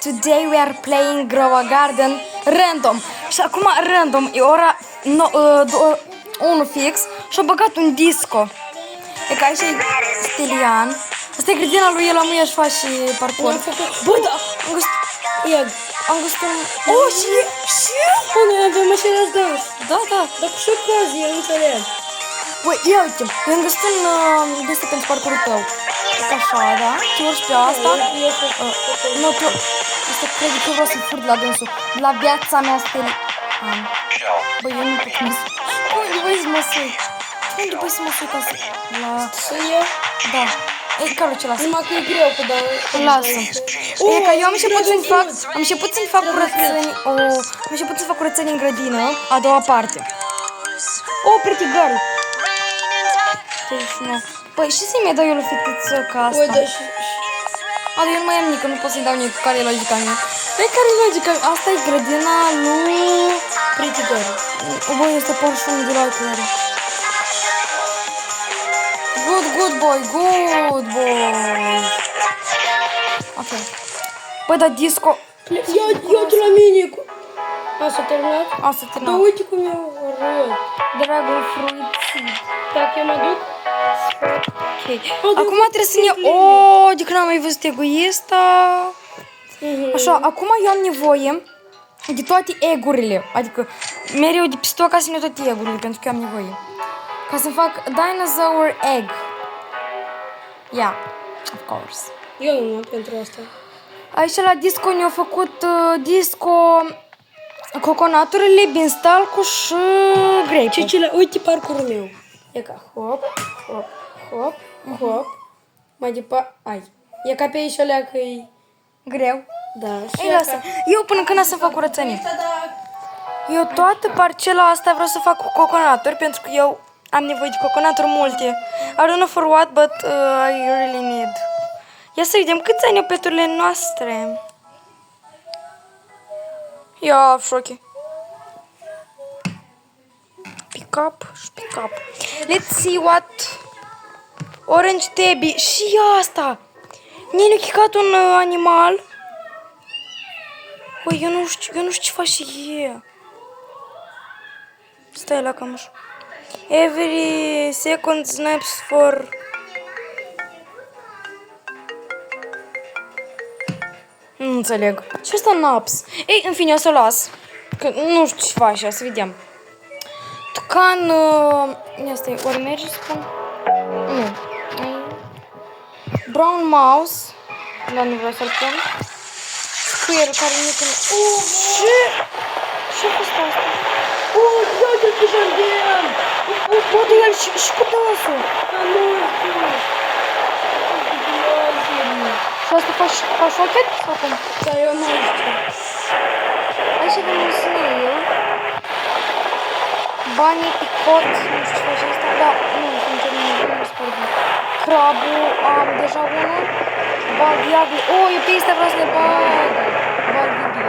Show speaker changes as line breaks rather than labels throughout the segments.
Today we are playing Grow a Garden random. Și acum random, e ora 1 fix și a băgat un disco. E ca și stilian. Asta e grădina lui, el amuie și face parcurs. Bă, da, am găsit un... Oh, și...
Bă, noi avem același dans.
Da, da.
Dar cu ce ocazie, eu înțeleg.
Băi, ia uite, eu am găsit un disco pentru parcurul tău. E ca așa, da? Tu urci pe asta. Nu, tu... Asta cred că vreau să-l furt la dânsul. La viața mea stelian. Băi, eu nu pot mă sui. Unde voi să mă sui? Unde voi să mă sui ca să... La...
Să iau?
Da. Ei, Carol, ce lasă?
Numai că e greu cu dan.
Lasă. E că eu am început să-mi fac curățenii... Am început să fac curățenii în grădină, a doua parte. Oh, pretty girl. Păi, și să-i mai dau eu o fetiță ca asta?
Uite, și...
Dar eu nu mai am nică, nu pot să-i dau nică. Care e logica mea? Păi, care e logica? Asta e grădina lui...
Pretty girl.
Bă, este parfumul de la Clary. Good boy. Ok. Bă, dar disco...
Ia-te la mine cu... Asta a terminat?
Asta
Dar
terminat.
uite cum eu arăt.
Dragul fruițit.
Dacă eu mă duc...
Ok. Acum trebuie să ne... Oh, de când am mai văzut egoista. Așa, acum eu am nevoie de toate eggurile. Adică mereu de pistoc ca să-mi iau toate eggurile, pentru că eu am nevoie. Ca să fac dinosaur egg. Yeah, of course.
Eu nu am pentru asta.
Aici la disco ne-au făcut disco coconaturile, beanstalk-ul și grape-ul.
Cecilia, uite parcurul meu. E ca hop. Mai departe, ai. E ca pe aici o leacă-i...
Greu.
Da, și
Ei, lasă. Eu până când să fac curățenie. Eu toată parcela asta vreau să fac cu coconaturi, pentru că eu am nevoie de coconaturi multe. I don't know for what, but I really need. Ia să vedem câți ani au peturile noastre. Ia, șoche. Pick up. Let's see what... Orange tabby. Și asta. Ne-a chicat un animal. Băi, eu nu știu ce face e. Stai la cămuș. Every second snaps for... Nu înțeleg. Ce asta naps? Ei, în fine, o să o las. Că nu știu ce face, o să vedem. Tucan... Asta e, ori merge să spun? Nu. Brown mouse. Dar nu vreau să-l pun. Square care nu pune... Ce a fost asta?
Ia-te-l pe jardin!
Bă, de el și cu dansul. Și asta faci șochet sau cum?
Da, eu nu știu.
Aici avem un snail. Bunny, picot, nu știu ce face asta. Da, nu, sincer, nu spun. Crabul, am deja unul. Bug ugly. Oh, eu pe astea vreau să le bag. Bug ugly.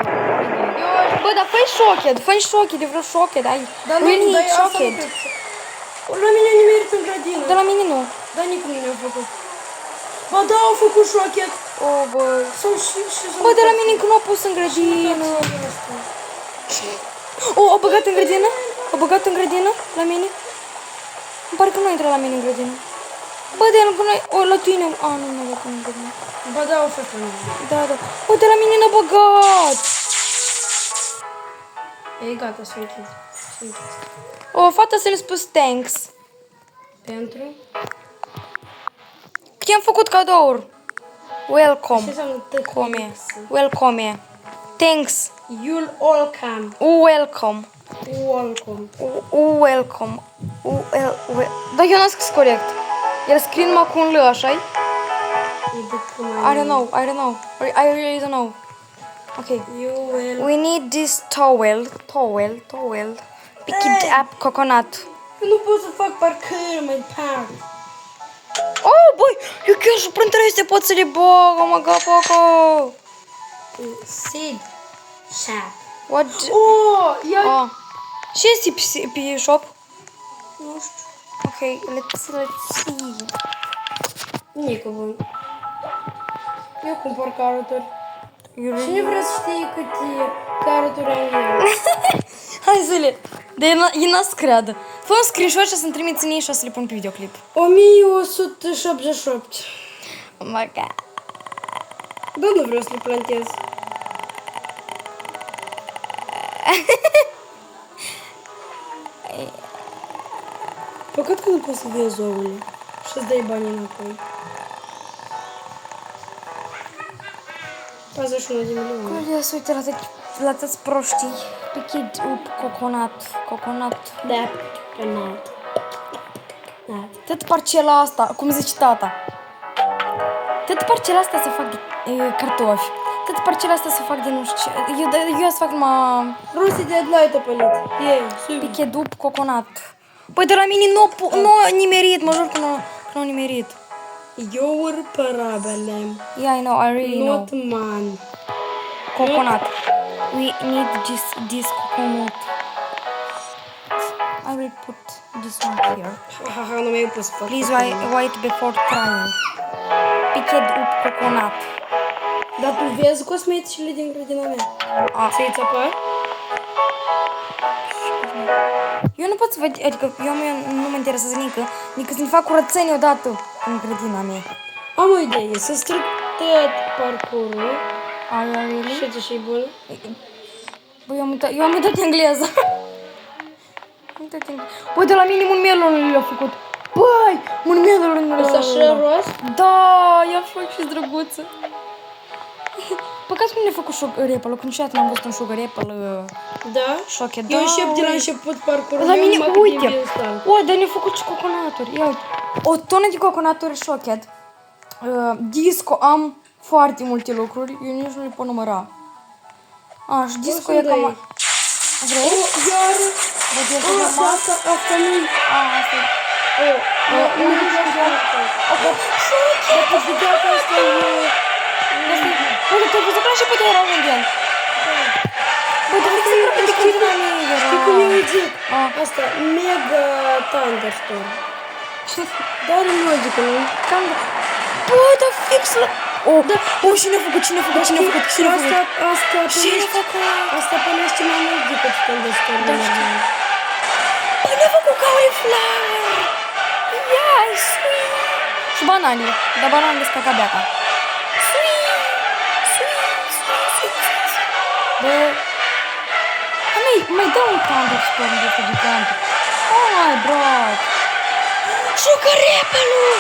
Bă, dar fă-i șochet, de vreo șochet.
Dar nu,
We need
dar asta nu
șochet.
cred să... La mine nu merg în grădină.
De la mine nu.
Dar nici nu mi-a făcut. Ba da, au făcut șochet.
Oh, bă.
Sau și...
Bă, de la mine încă nu a pus în grădină. Oh, a băgat în grădină? A băgat în grădină? La mine? Îmi pare că nu intră la mine în grădină. Bă, de lângă noi... O, la tine... A, nu a băgat în grădină.
Ba da, au făcut.
Da. Bă, de la mine n-a băgat.
E gata, să închid.
O, fata să-mi spus thanks.
Pentru?
Că i-am făcut cadouri. Welcome.
Ce înseamnă thanks?
Welcome. Thanks.
You'll all come.
Welcome.
Welcome.
Dar eu n-am scris corect. El scrie numai cu un L, așa-i? I don't know. I really don't know. Ok.
You will...
We need this towel. Pick it up, coconut.
Eu nu pot să fac parcări, mai parc.
Oh, băi, eu chiar și printre astea pot să le bag. Oh my god, Poco.
Seed shop.
What?
Oh, ia...
Ce este pe shop?
Nu știu.
Ok, let's see.
Nici bun. Eu cumpăr caroturi. Cine vrea să știe câte carturi am eu?
Hai Zule, dar e n-a să creadă. Fă un screenshot și să-mi trimiți mie și o să le pun pe videoclip.
1178.
Oh my god.
Da, nu vreau să le plantez. Păcat că nu poți să vezi ouăle și să-ți dai banii înapoi. 41 de milioane.
Cum să uite la toți proștii. Pichid up coconut.
Da, canat. Da.
Tot parcela asta, cum zice tata. Tot parcela asta să fac de cartofi. Tot parcela asta să fac de nu știu ce. Eu să fac numai
Rosti de light-a pălit. Ei, subi.
pichid up coconut. Păi de la mine nu nimerit, mă jur că nu nimerit.
Your problem.
Yeah, I know, I really know.
Not man.
Coconut. We need this coconut. I will put this one here.
Haha, nu mai pot să fac.
Please wait before trying. Picked up coconut.
Dar tu vezi cosmeticele din grădina mea? Ți-ai țapar?
Eu nu pot să văd, adică nu mă interesează nică să-mi fac curățenie odată în grădina mea.
Am o idee, să stric tot parcurul.
Are you really?
Și ce și bun?
Băi, eu am uitat engleză. Băi, de la mine un melon le-a făcut. Băi, un melon
O să așa rost?
Da, i-a făcut și drăguță. Păcat că nu ne-a făcut sugar apple, că niciodată n-am văzut un sugar apple
Da?
șoche.
Eu
Da,
încep de la început parcurul
la
meu,
mine,
numai cât
uite,
din start.
dar ne-a făcut și coconaturi. Ia uite, o tonă de coconaturi șochet. Disco, am foarte multe lucruri, eu nici nu le pot număra. Și disco e cam... Vrei?
Iar...
Băgezi normal?
Asta nu...
Asta e.
Nu știu ce
Șochet!
Dar pe data asta e...
Băi, tu ai văzut că la început era un gen. Băi, dar de când la mine era...
Știi cum eu îi zic?
Ah.
Asta, mega thunderstorm. Dar în logică, nu?
Băi, dar fix la... Cine a făcut?
Asta pălește mai mult decât thunderstorm.
Da, știu. Băi, ne-a făcut cauliflower! Yes, sweet! Și bananele, dar bananele sunt cacabeaca. Sweet! Bă... Mai dă un thunderstorm de ăsta gigantic. Hai, brat! Sugar apple-ul!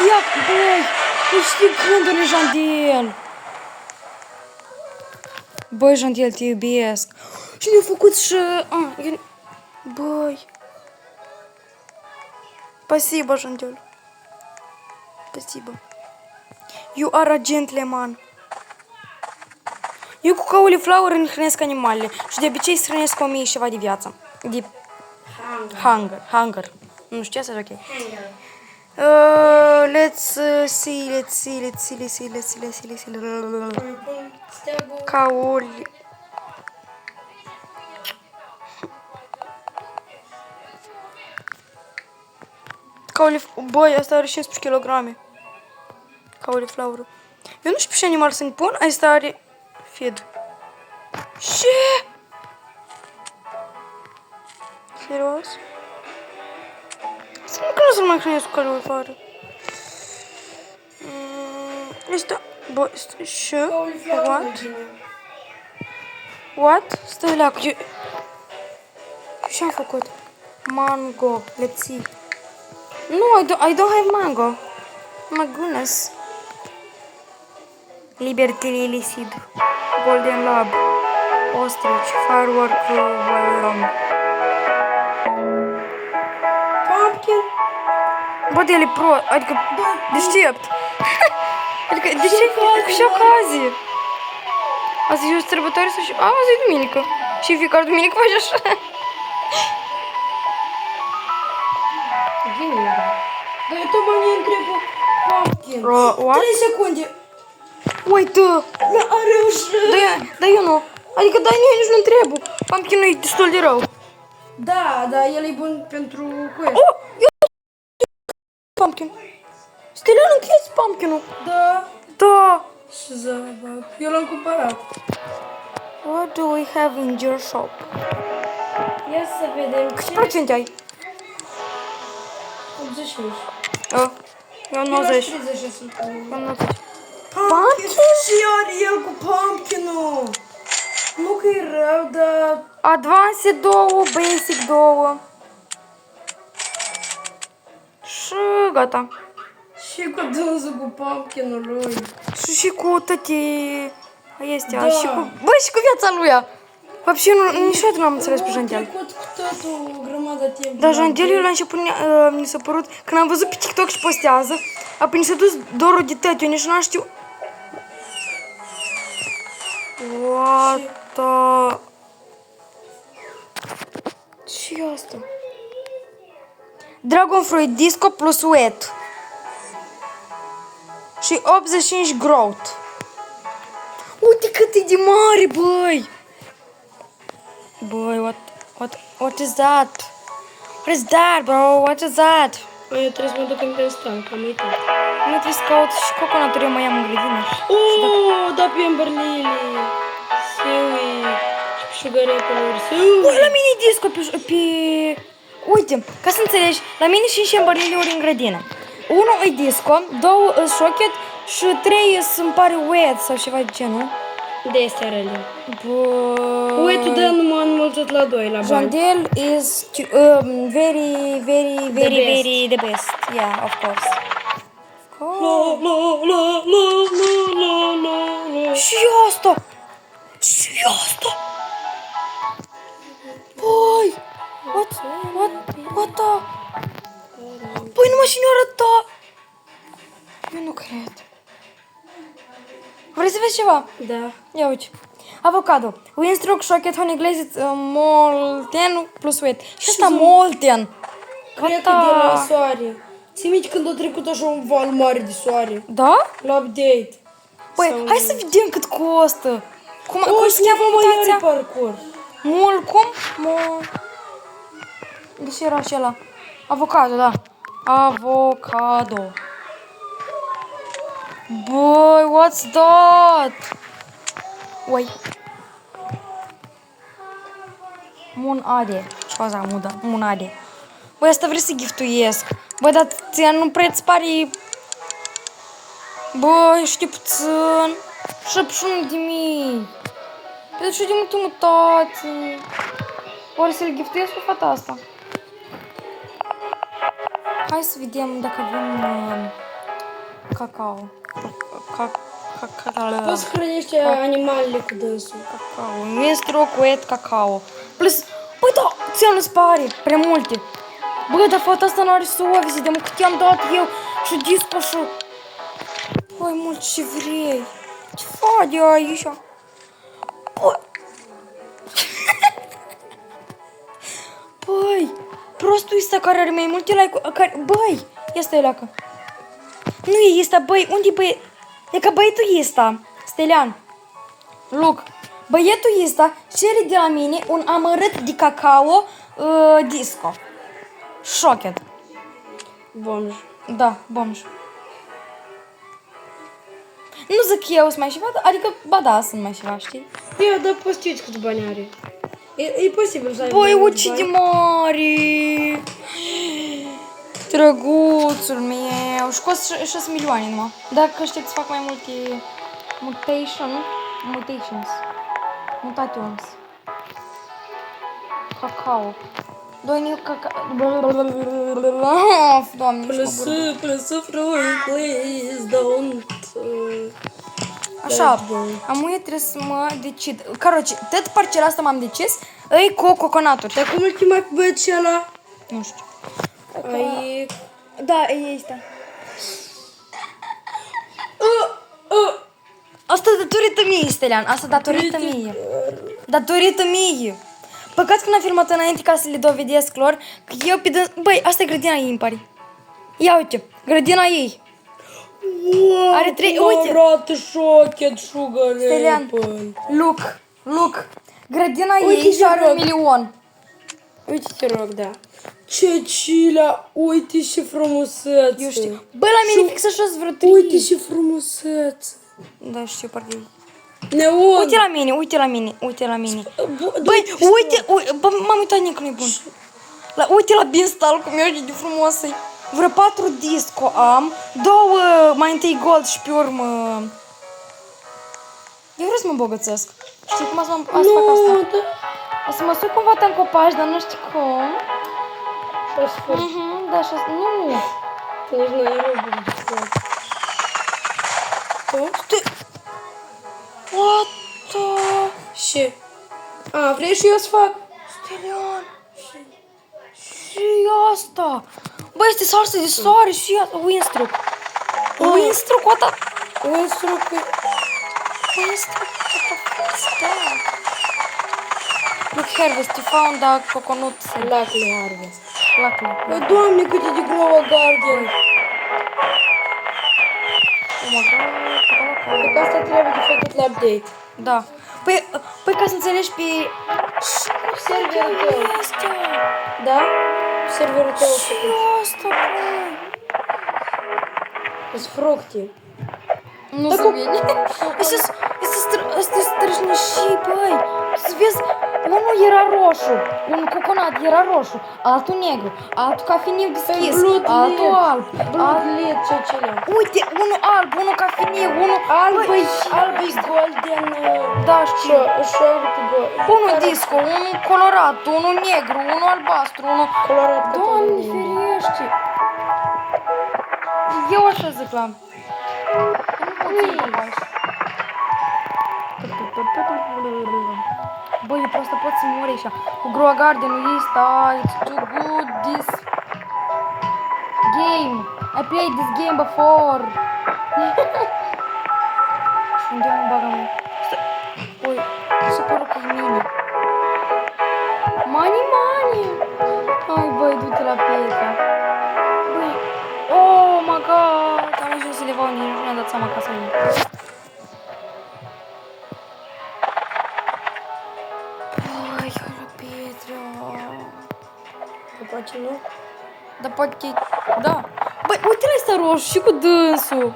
Ia, băi! Niște gânduri, Jandel! Băi, Jandel, te iubesc! Și ne-a făcut și... Băi... Спасибо, Jandel. Спасибо. You are a gentleman. Eu cu cauliflower îmi hrănesc animalele și de obicei să hrănesc 1000 și ceva de viață. De... Hunger. Nu știu ce să ok. Let's see. Cauli... Băi, asta are 15 kg. Cauliflower. Eu nu știu pe ce animal să-mi pun, asta are feed. Ce? Serios? Să nu să mai hrănesc cu cauliflower. Asta... Băi, ce? What? Stai leacă, eu ce-am făcut? Mango, let's see. No, I don't have mango. My goodness. Liberty Lily Seed, Golden Lab, Ostrich, Firework, Worm.
Pumpkin.
Bă, de el e pro, adică deștept. Adică, de ce și ocazie? Azi e o sărbătoare sau și... azi e duminică. Și fiecare duminică faci așa.
Genial. Dar eu tot mă întreb pumpkin.
What?
3 secunde.
Uite!
Dar a reușit.
Dar eu nu. Adică, da, nici nu trebuie. Pumpkin-ul e destul de rău.
Da, dar el e bun pentru quest.
Oh! Eu pumpkin. Stelian, încheiți pumpkin-ul.
Da.
Da.
Și zabac. Eu l-am cumpărat.
What do we have in your shop?
Ia să vedem
Câți
ce...
procente ai?
85.
Eu 90.
30 sunt.
Eu 90.
Pumpkin? Și are el cu pumpkin-ul. Nu că e rău, dar...
Advanced 2, Basic 2. Și gata.
Și cu dânsul cu pumpkin-ul lui.
Și cu toate astea.
Da.
Și cu... Bă, și cu viața lui. Вообще, niciodată nu am înțeles pe Jantel.
Am trecut cu totul o grămadă de timp.
Dar Jantel, eu la început mi s-a părut, când am văzut pe TikTok și postează, apoi mi s-a dus dorul de tăti, eu nici nu știu. What the... Ce-i asta? Dragon Fruit Disco plus Wet. Și 85 growth. Uite cât e de mare, băi! Băi, what is that? What is that, bro? What is that?
Eu trebuie să mă duc în Penstan, că am uitat.
Nu trebuie să caut și coconuturi, eu mai am în grădină.
Da pe Amberlily. Seui. Și Sugar Apple-uri. Seui.
Ui, la mine e disco pe... Uite, ca să înțelegi, la mine și șembărlili-uri în grădină. Unul e disco, două e socket și trei îmi pare wet sau ceva de genul.
De este rele.
Bă...
Uite, dă numai înmulțit la 2 la bani.
Jandel is very the best. Yeah, of course.
La.
Și asta! Și asta! Băi! What the... Băi, numai și ne-o arăta! Eu nu cred. Vrei să vezi ceva?
Da.
Ia uite. Avocado. Windstroke, Shocket, Honey Glazed, Molten plus Wet. Și asta Molten.
Cred că de la soare. Ții minte când a trecut așa un val mare de soare?
Da?
La update.
Băi, hai să vedem cât costă. Cum se cheamă
mai
mutația?
parcurs.
Mol, cum? De ce era acela? Avocado, da. Avocado. Băi, what's that? Oi. Munade. Cosa muda? Munade. Băi, asta vrei să giftuiesc. Băi, dar ție nu preț pare... Băi, știi puțin. 71 de mii. Pentru ce de multe mutații. Oare să-l giftuiesc pe fata asta? Hai să vedem dacă avem cacao.
Poți să hrănești animalele cu dânsul.
Cacao. Windstroke, Wet, cacao. Plus, băi, da, ți-o nu-ți pare prea multe. Bă, dar fata asta n-are sovezi, de cât i-am dat eu și disco și... Băi, mult ce vrei. Ce faci de aici? Băi. Băi, prostul ăsta care are mai multe like-uri, băi, ia stai leacă. Nu e ăsta, băi, unde e băie? E ca băietul ăsta, Stelian. Look, băietul ăsta cere de la mine un amărât de cacao disco. Shocket.
Bomj.
Da, bomj. Nu zic eu sunt mai ceva, adică, ba da, sunt mai ceva, știi?
Eu, dar poți să uiți câți bani are. E posibil să ai
Băi,
mai
uite de mare! Drăguțul meu! Și costă 6 milioane numai. Dacă știi să fac mai multe mutations. Cacao. Doamne, cacao. Doamne,
Plus fruit, please don't...
Așa, amuie trebuie să mă decid. Короче, tot parcela asta m-am decis, îi cu coconuturi.
Dar cum îl chema pe băietul ăla?
Nu știu.
Ai...
Da, e ăsta. Asta datorită mie, Stelian. Asta datorită mie. Datorită mie. Păcat că n-am filmat înainte ca să le dovedesc lor că eu pe dâns... Băi, asta e grădina ei, îmi pare. Ia uite, grădina ei.
Wow,
Are trei...
cum
Uite.
arată Shocket Sugar
Stelian,
Apple.
look. Grădina
Uite,
ei și are
te rog.
1 milion.
Uite, te rog, da. Ce cilea, uite ce frumusețe.
Eu știu. Băi, la mine fix așa vreo 3.
Uite ce frumusețe.
Da, știu, parcă
Neon.
Uite la mine, uite la mine, uite la mine. Băi, uite, bă, m-am uitat nici nu e bun. Uite la Beanstalk, cum merge de frumos e. Vreo 4 disco am, 2 mai întâi gold și pe urmă... Eu vreau să mă îmbogățesc. Știi cum să fac asta?
Da.
O să mă sui cumva în copaci, dar nu știu cum.
Pe sfârșit.
Da, și asta... Nu!
Că nici nu e robot.
What the...
Și? A, vrei și eu să fac?
Stelian! Și asta! Băi, este salsă de soare și asta, Winstruck. Winstruck, what the...
Winstruck.
Winstruck, what the fuck is that? Look, Harvest, you found a coconut seed.
Luckily harvest.
Luckily.
Bă, Doamne, cât e de greu Guardian.
Oh my god,
Cred că asta trebuie de făcut la update.
da. Păi ca să înțelegi pe...
Serverul tău.
Asta.
Da? Serverul tău
Și
făcut.
asta, băi.
Sunt fructe.
Nu se vede. Este strășnișii, băi. Să vezi, unul era roșu, un coconat era roșu, altul negru, altul cafeniu deschis, altul alb.
Bloodlet, ce le-am.
Uite, unul alb, unul cafeniu, unul
Alb
băi,
e golden.
da, știu.
Short gold.
Unul disco, unul colorat, unul negru, unul albastru, unul...
Colorat ca
Doamne,
tot.
ferește! Eu așa zic la... Băi, eu prosto pot să mori așa. Cu Grow Garden-ul ăsta, it's too good this game. I played this game before. Unde mă bagă mea? Oi, se pare că e mine. Money! Hai, băi, du-te la Petra. Băi, oh my god, am ajuns să le vau, nici nu mi-am dat seama ca să vin. Băi, eu la Petra.
Copaci nu?
Dar poate, da. Băi, uite la ăsta roșu și cu dânsul.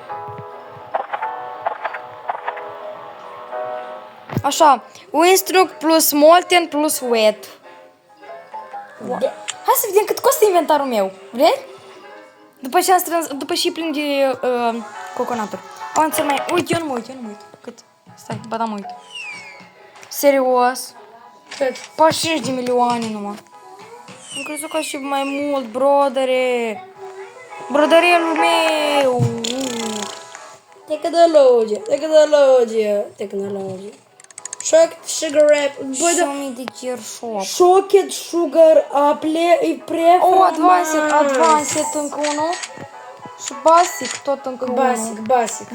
Așa, Winstruck plus Molten plus Wet.
Da.
Hai să vedem cât costă inventarul meu. Vrei? După ce am strâns, după ce plin de coconaturi. Am să mai... Uite, eu nu mă uit. Cât? Stai, ba da mă uit. Serios?
Cât?
45 de milioane numai. Am crezut că și mai mult, brodere. Broderelul meu.
Tehnologie. Shocked sugar wrap. Bă, da.
Xiaomi de Gear Shop.
Shocked sugar apple e prea
Oh, Advanced încă unul. Și Basic tot încă unul.
Basic.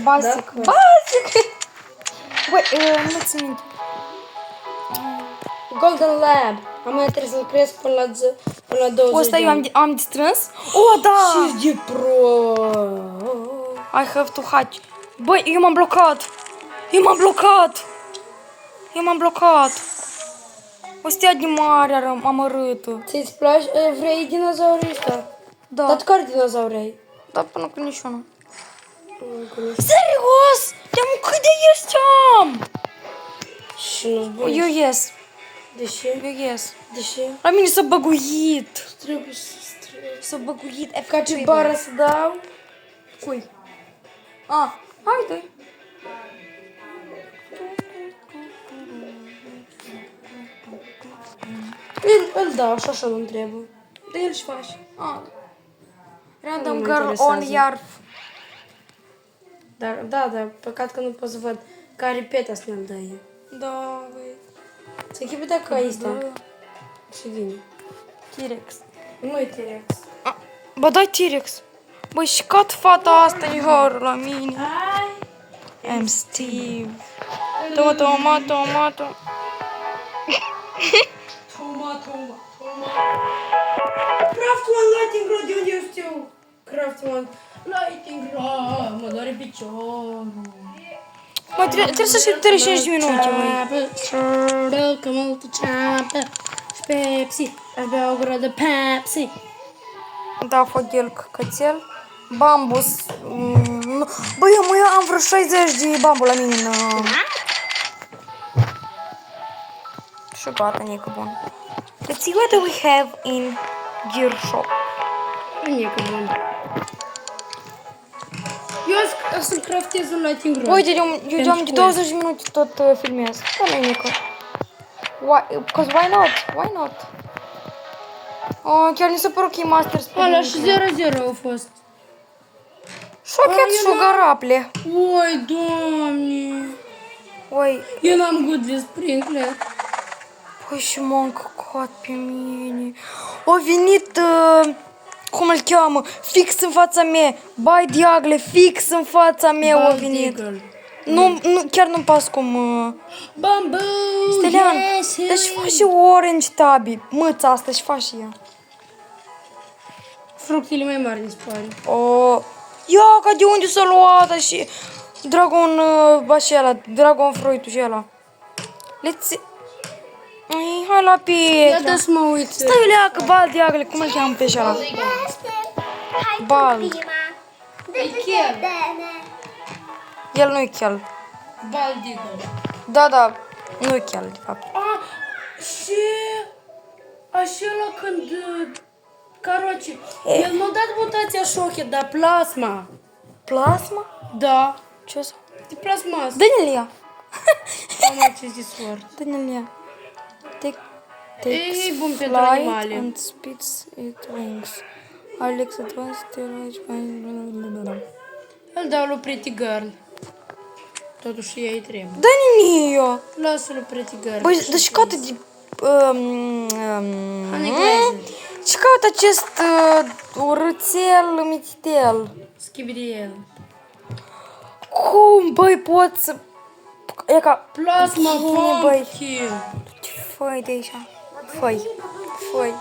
Basic.
Da?
Băi, nu ți minte.
Golden Lab. Am mai trebuie să-l cresc până la 20
Ăsta
de
eu
ani.
am distrâns? Oh, da!
Ce de pro!
I have to hatch. Băi, eu m-am blocat. O stea de mare amărâtă.
Ți-ți place? Vrei dinozaurii ăsta?
Da.
Dar tu care dinozauri ai?
Da, până cu niciunul.
Nu cunosc.
Serios? Te-am cât de ești am?
Și nu-ți buni.
Eu ies.
De ce? De ce?
La mine s-a băguit.
Trebuie să
S-a băguit.
Capibara să dau?
Cui? Ah, haide.
Îl dau și așa nu trebuie.
Da, el și faci. Ah. Random
Nu mă
girl
interesează.
on Yarf.
Dar, păcat că nu pot să văd care peta să ne-l dai.
Da, băi.
Să chipi dacă ai ăsta.
Da.
Și vine.
T-Rex.
Nu e T-Rex.
Bă, dai T-Rex. Băi, și cat fata asta e horror la mine. I'm Steve. Tomato.
Craft one lighting rod, de unde eu știu? Craft one lighting rod, mă doare piciorul.
Mă, trebuie să știu 35 de minute, băi.
Că multă ceapă și Pepsi. Aș bea o gură de Pepsi.
Da, foghel cățel. Bambus nu. Băi, eu am vreo 60 de bambu la mine în... Și gata, nică bun. Let's see what do we have in gear shop.
Nică bun. Eu să-mi craftez un lighting rod.
Uite, eu am de 20 de minute tot filmez. Da, nică. Because why not? Why not? Oh, chiar mi se pare că e Master Speed.
Ala și 0-0 au fost.
Șochet sugar-apple.
Oi, doamne.
Oi,
Eu n-am good de sprinkler.
păi și m-a încăcat pe mine. A venit, cum îl cheamă, fix în fața mea. Bai diagle, fix în fața mea a venit. Nu, chiar nu-mi pas cum...
Bamboo,
Stelian,
yes,
dar și faci și orange tabi. Mâța asta și faci și ea.
Fructele mai mari mi se pare.
O, ia, ca de unde s-a luat și... Dragon, așa, Dragon Fruit-ul și ăla. Ai, hai la
Ia
pietre.
dă să mă uit.
Stai, leacă, bal diagle, cum îl cheamă pe ăla? Bal. El nu-i chel.
Baldigă.
Da, nu-i chel, de fapt.
Și așa când Caroci, el m-a dat mutația șochet, dar plasma.
Plasma?
Da.
Ce o să...
De plasmas.
Dă-ne-l ea.
Am ce zi soart.
Dă-ne-l ea.
Ei, bun pentru
flight
animale.
and speeds it wings. Alex advanced steroids.
Îl dau lui Pretty Girl. Totuși ei trebuie.
Dă-ne-l ea.
Lasă-l Pretty Girl.
Băi, dar și caută de...
Anegleze.
Și caută acest urâțel mititel.
Schibriel.
Cum, băi, pot să... E ca...
Plasma
Bine, băi.
pumpkin.
Făi de aici. Făi.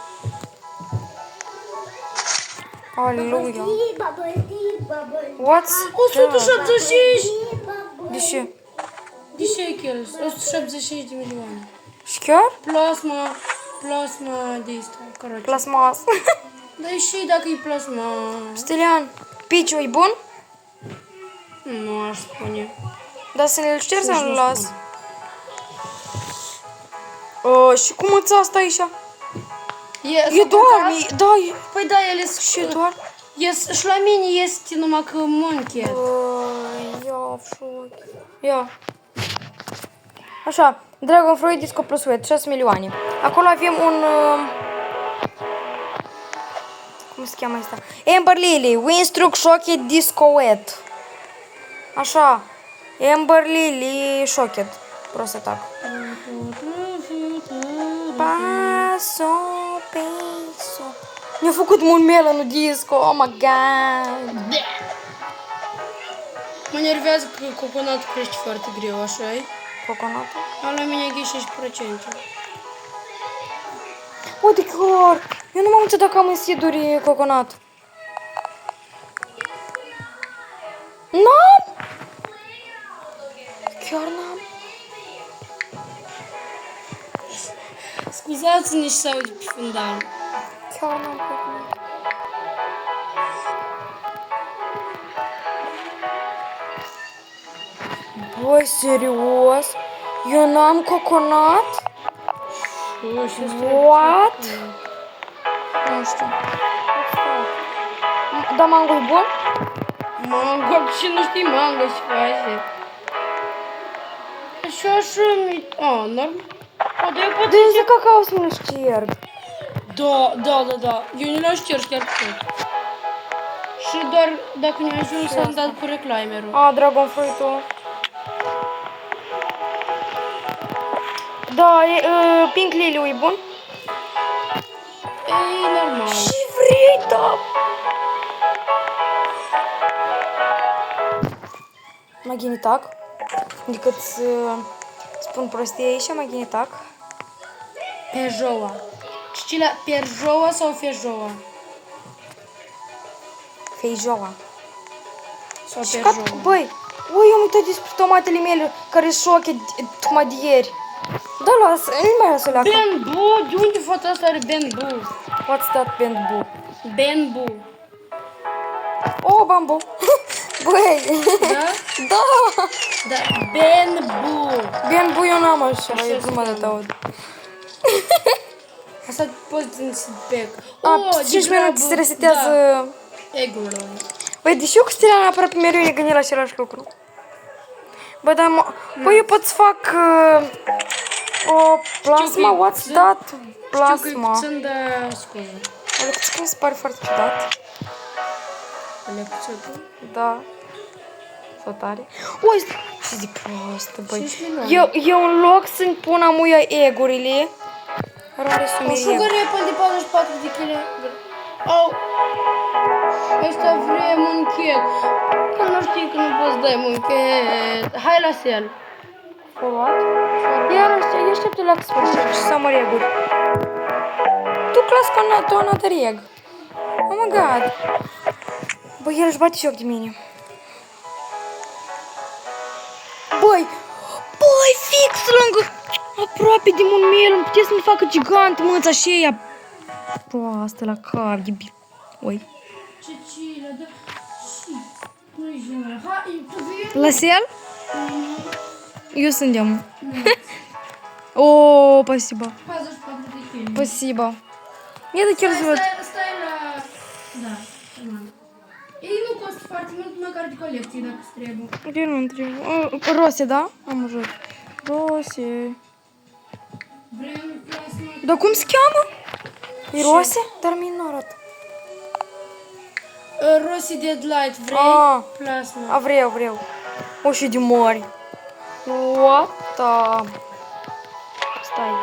Aleluia. What's
175
De ce?
de shekels. 175 de milioane.
Și chiar?
Plasma de asta, Caroci.
Plasmas.
Dar și dacă e plasma...
Stelian, piciul e bun?
Nu aș spune.
Dar să ne-l ștergi să
Nici
nu-l
nu
las.
spun.
Și cum îți asta aici?
E
E doar, da, e...
Păi da, ele sunt
Și doar?
Și la mine este numai că monchet.
Ia, șoc. Ia. Așa, Dragon Fruit Disco Plus Wet, 6 milioane. Acolo avem un... cum se cheamă asta? Amber Lily, Winstruck Shocket Disco Wet. Așa, Amber Lily Shocket. Prost atac. Paso, peso. Mi-a făcut mult melonul disco, oh my god.
Mă nervează că coconatul crește foarte greu, așa-i?
Coconatul?
A la mine e 16%.
Uite, chiar! Eu nu m-am uitat dacă am în siduri coconat. N-am? Chiar n-am?
Scuzați-ne și s-aude pe fundal.
Chiar n-am coconat. Băi, serios? Eu n-am coconat? What? Nu știu. Da, mango e bun?
Mango, și nu știi mango ce face. Așa mi... normal. Dar eu pot
De ce cacao să nu șterg?
Da. Eu nu l-am șters chiar tot. Și doar dacă ne ajung să am dat cu reclamerul.
A, Dragon Fruit-ul. Da, Pink Lily-ul e bun?
E normal.
Ce vrei, da? Maghinitac. Decât să spun prostie aici, Maghinitac.
Pejoa. Știi la perjoa sau fejoa?
Feijoa.
Sau
Și
perjoa.
băi, eu am uitat despre tomatele mele care șoche tocmai de ieri. Da, lasă, nu mai lasă leacă.
Bamboo, de unde fata asta are bamboo?
What's that bamboo?
Bamboo.
Oh, bamboo. Băi,
Da?
da!
Da. Benbu.
Bine, băi, eu n-am așa,
Așa
e prima
spune.
dată aud.
Asta poți din feedback.
A, 5 minute se resetează...
Egul.
Băi, deși eu cu Steliana aproape mereu ne gândim la același lucru. Bă, dar băi, eu pot să fac o plasma, what's that? Plasma.
Știu că e puțin, dar scuze.
Alecuță, că mi se pare foarte ciudat.
Alecuță.
Da. Sau tare. Ui, ce zic prostă, băi.
5 milioane.
Eu în loc să-mi pun amuia egurile, rare să
O șugă repă de 44 de kg. Au. Ăsta vrem un chet. Eu nu știu că nu poți dai un chet. Hai la sel.
What? Iar eu aștept la sfârșit și să mă reguri. Tu clas cu another egg. Oh my god. Băi, el își bate joc de mine. Băi, fix lângă, aproape de un mil, îmi puteți să-mi facă gigant mâța și ea. Proastă la cap, de oi.
Cecilia, da. Și. Nu-i jena. Hai, tu vii?
La sel? Eu sunt de-am. Oh, спасибо.
44 de kg.
Спасибо. Мне так разворот.
Stai la... Da, normal. Ei nu costă foarte mult, măcar de colecție, dacă îți trebuie.
Где он trebuie? Росе, да? А может? Росе.
Vrem plasma.
Да cum se cheamă? E Rose? Dar mie nu arată.
Rosy Deadlight, vrei?
Ah.
Plasma.
A, vreau. O, și de mari. What the... Stai.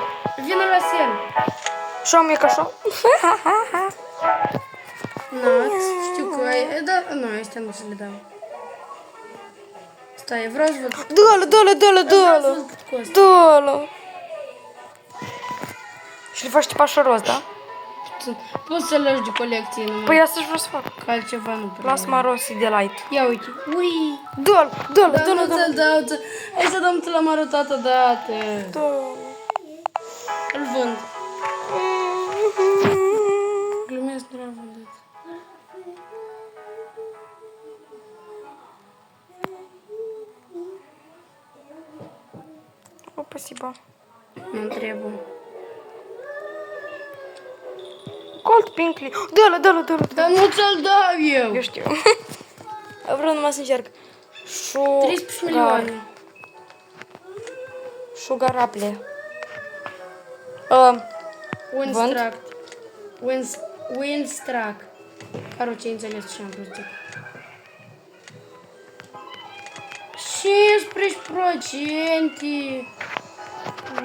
Vină la sel.
Și am e ca așa?
Nați, știu că ai... Da, nu, astea nu să le dau. Stai, vreau să văd.
Dă-l.
Vreau să văd cât costă.
Dă-l. Și le faci tipa așa roz, da?
Poți să lași de colecție numai.
Păi asta-și vreau să fac.
Că altceva nu prea.
Plasma Rosy de light.
Ia uite. Ui.
Dă-l.
Da, nu ți-l dau. Hai să dăm, ți l-am arătat odată. Îl vând. Glumesc, nu l-am vândut.
O, спасибо.
Nu trebuie.
Cold Pinkly. Dă-l.
Dar nu ți-l dau eu.
Eu știu. Vreau numai să încerc.
13 milioane.
Sugar Apple.
Windstruck. Короче, înțeles ce am vrut. 15%.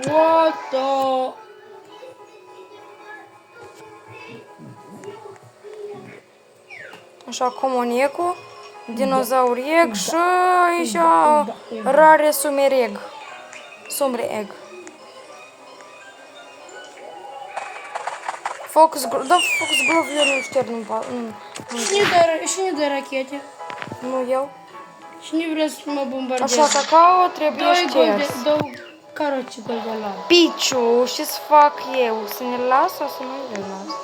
What the...
Așa, comuniecul, dinozaurieg și aici rare sumereg. Sumreeg. Focus Glove eu nu șterg,
Și ne dă rachete.
nu eu.
Și nu vreau să mă bombardez.
Așa, cacao trebuie șters.
Două caroci golgolare.
Piciu, și să fac eu? Să ne las sau să nu le las?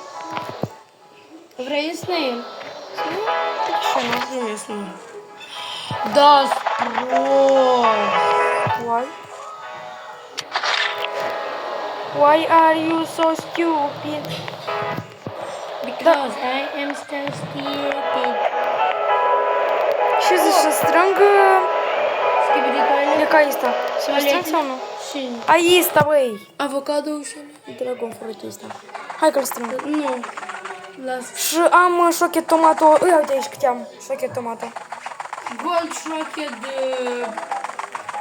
Vrei snail?
Și nu.
Nu e snail. Da, prost.
Why? Why are you so stupid?
Because I am still stupid.
Și zici să strâng...
Skibidi
E ca asta. Să le strâng sau nu?
Și
Ai asta, băi.
avocado ușile.
Dragon fruit ăsta. Hai că-l strâng.
Nu. Las.
Și am șochet tomato. Uite aici câte am. Șochet tomato.
Gold șochet de...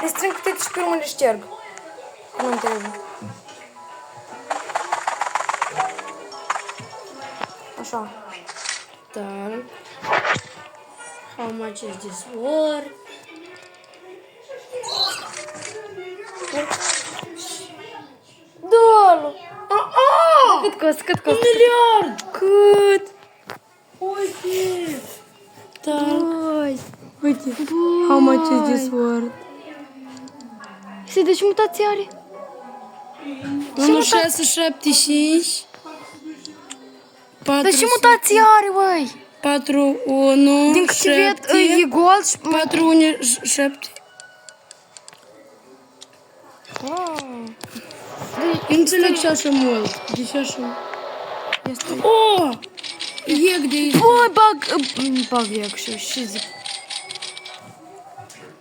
Le strâng câte și pe urmă le șterg. Nu trebuie. Așa.
Dar... How much is this worth?
Dă-l!
Ah!
Cât costă? Cât costă?
Miliard!
Cât?
Uite! Da.
Băi. Uite. How much is this worth? Și de ce mutație are?
1675.
De ce mutație are, băi?
4, 1,
Din câte ved,
7,
e gol și...
4, 1, 7.
Wow.
Eu înțeleg și așa mult. De ce așa?
Este...
Oh! Eg de aici.
Băi, bag eg și zic.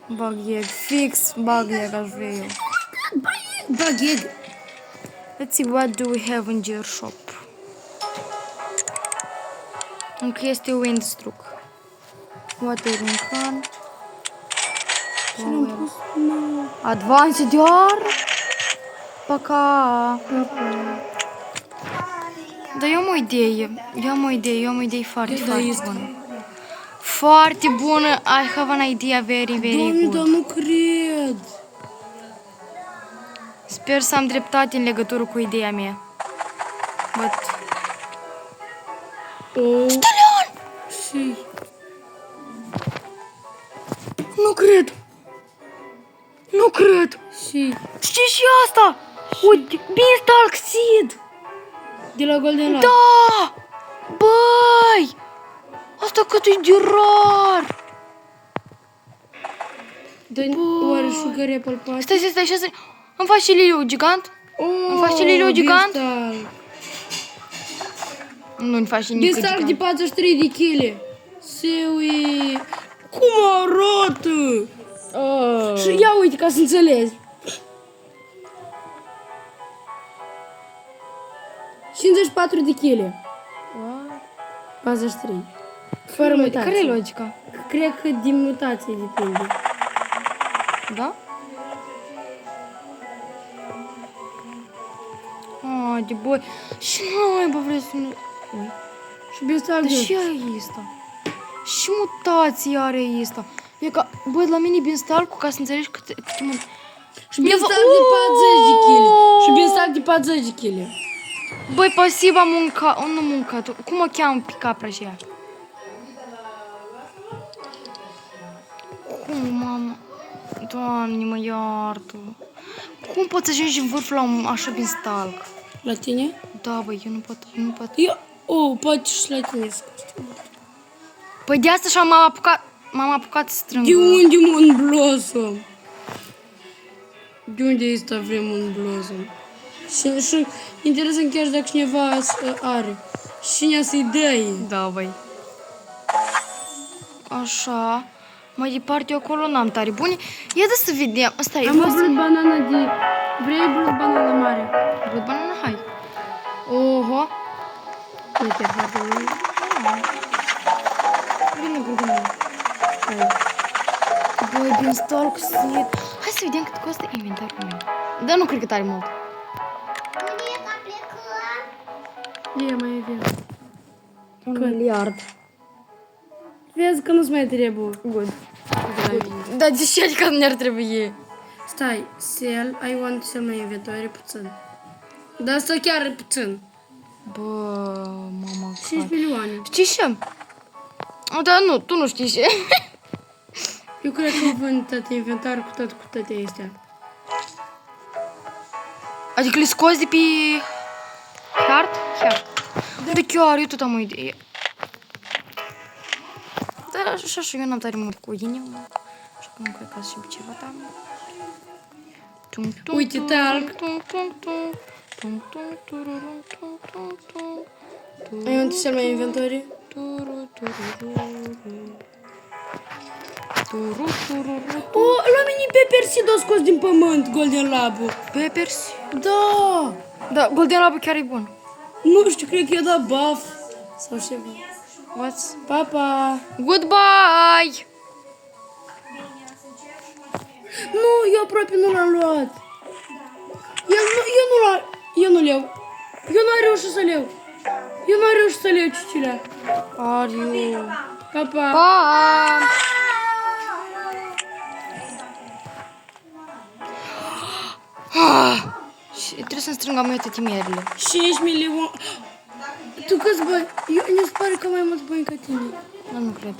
Bag eg, fix bag eg aș vrea eu.
Bag eg.
Let's see what do we have in your shop. Încă este Windstruck. Watering can. Advanced iar? Paca. Dar eu am o idee foarte, foarte bună. Foarte bună. I have an idea very, very
Doamne,
good.
dar nu cred.
Sper să am dreptate în legătură cu ideea mea. But...
Oh.
Leon!
Și...
Nu cred! Nu cred!
Și...
Știi și asta? Uite, Beanstalk Seed!
De la Golden Lab.
Da! Băi! Asta cât e de rar!
Dar oare Sugar Apple poate?
Stai. Îmi faci și liliu gigant? Îmi faci și liliu gigant?
Beanstalk.
Nu-mi faci și nici
Beanstalk de
gigant.
43 de kg. Seui... Cum arată? Și ia uite ca să înțelegi. 54 de kg. 43. Fără mutație.
Care e logica?
Cred că din mutație depinde.
Da? De băi. Și noi, bă, vrei să nu... Ui.
Și Beanstalk
Dar
de...
și are asta. Și mutații are asta. E ca, bă, la mine Beanstalk-ul, ca să înțelegi câte mult...
Și Beanstalk de 40 de kg. Și Beanstalk de 40 de kg.
Băi, pasiva nu muncat. Cum o cheamă pe capra aceea? Cum, mamă? Doamne, mă iartă. Cum poți să ajungi în vârf la un așa Beanstalk?
La tine?
Da, băi, eu nu pot.
Eu... Oh, poate și la tine.
Păi de asta și m-am apucat să strâng.
De unde un blossom? De unde este vrem un blossom? Și interesant chiar dacă cineva are. Cine să-i dai?
Da, băi. Așa. Mai departe, eu acolo n-am tare bune. Ia să vedem. Asta e.
Am vrut banana de... Vrei vrut banana mare?
Văd banana, hai. Oho.
Uite, foarte bine.
Bine, bine. Băi, Beanstalk Seed. Hai să vedem cât costă inventarul meu. Dar nu cred că tare mult.
E, mai e bine.
1 miliard.
Vezi că nu-ți mai trebuie.
Good. Dar de ce adică nu ne-ar trebui?
Stai, sell, I want to sell my inventory puțin. Dar asta chiar e puțin.
Bă, mama.
5 milioane.
Știi ce? Dar nu, tu nu știi ce.
Eu cred că vând tot inventarul cu toate astea.
Adică le scoți de pe... Hard? Hard. Da chiar, eu tot am o idee. Dar așa, eu n-am tare mult cu inimă. Așa că nu cred că și ceva, da.
Uite, talc. I want to sell my inventory. Oh, la mine Pepper Seed o scos din pământ, Golden Lab-ul.
Peppers?
Da!
Da, Golden Lab chiar e bun.
Nu știu, cred că i-a dat buff. Sau ceva.
What's?
Pa, pa!
Goodbye!
Nu, eu aproape nu l-am luat. Eu nu le iau. Eu n-am reușit să le iau. Eu n-am reușit să le iau ciucilea.
Are you?
Pa, pa!
Pa! Și trebuie să-mi strâng am eu toate mierile.
5 milioane. Tu câți bani? Eu, mi se pare că mai mulți bani ca tine.
Dar nu cred.